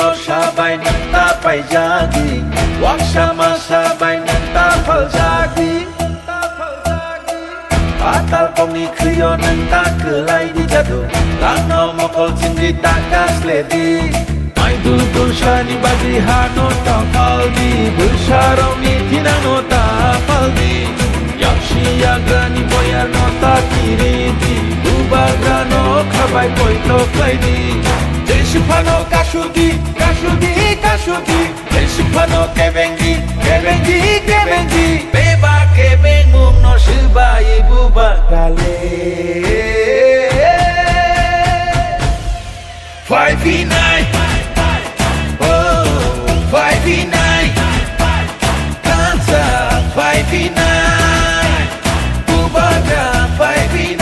lo sabay ng tapay jagi, wag siya masabay ng tapal jagi. Atal kong ni kriyo ng takelay di jadu, lano mo kol sindi takas ledi. May dudul siya ni badihano tapal di, bersarong ni tinano tapal di. Yak siya gani boyar no takiri di, ubagrano kabay poito klay di. Deshipano kashudi, kashudi, kashudi, Deshipano kebengi, kebengi, kebengi. Beba kebeng mung no shiba ibu bagale. 5v9, oh 5v9, dansa 5v9, bubaga 5v9.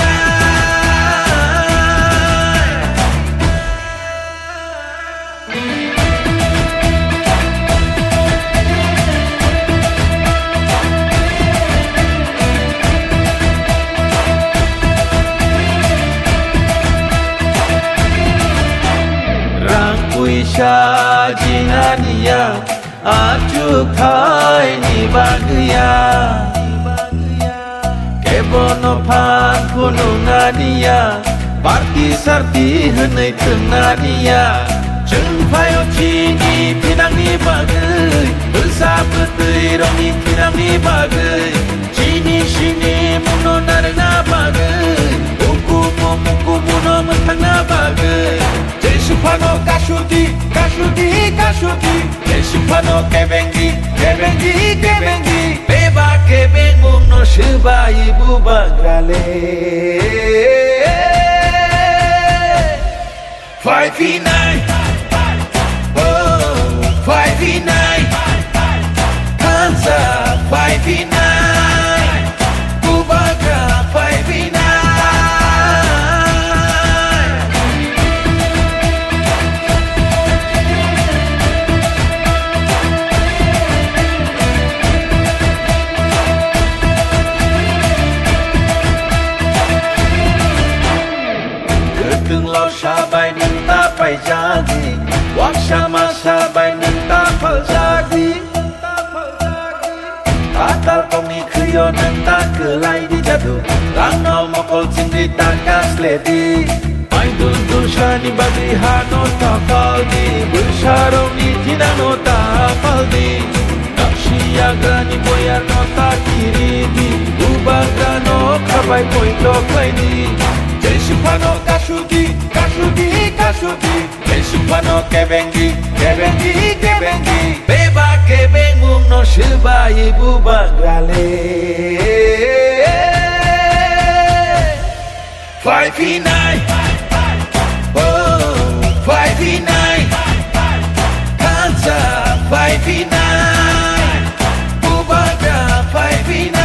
Isya jinania aju kai ni bagya kebono pan punungania parti sarti henai tengania jengpayo chini pinang ni bagai besar petui romi pinang ni bagai chini sini muno narena bagai muku muno mentang na bagai. Deshipano kashudi, kashudi, kashudi, Deshipano kebengi, kebengi, kebengi. Beba kebeng mung no shiba ibu bagrale. 5v9, oh 5v9, dansa 5v9, bubaga 5v9. Ketung lo sabay ng tapay jagi, wag siya masabay ng tapal jagi. Atal kong ni kriyo ng takelay di jadu, lano mo kol sindi takas ledi. May dudul siya ni badihano tapal di, bersarong ni tinano tapal di. Siya gani boyar no takiri di, ubagrano kabay poito klay di. Deshipano kashudi, kashudi, kashudi, Deshipano kebengi, kebengi, kebengi. Beba kebeng mung no shiba ibu bagrale. 5v9, oh 5v9, dansa 5v9, bubaga 5v9.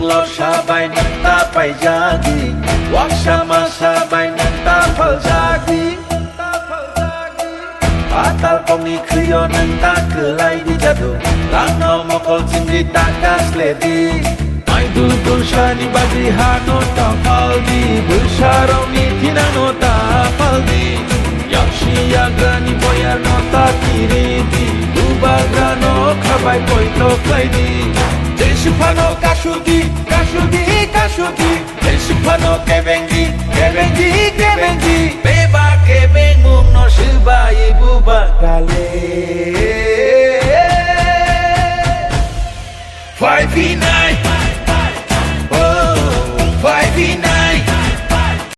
Lo sabay ng tapay jagi, wag siya masabay ng tapal jagi. Atal kong ni kriyo ng takelay di jadu, lano mo kol sindi takas ledi. May dudul siya ni badihano tapal di, bersarong ni tinano tapal di. Yak siya gani boyar no takiri di, ubagrano kabay poito klay di. Deshipano kashudi, kashudi, kashudi, Deshipano kebengi, kebengi, kebengi. Beba kebeng mung no shiba ibu bagrale. 5v9,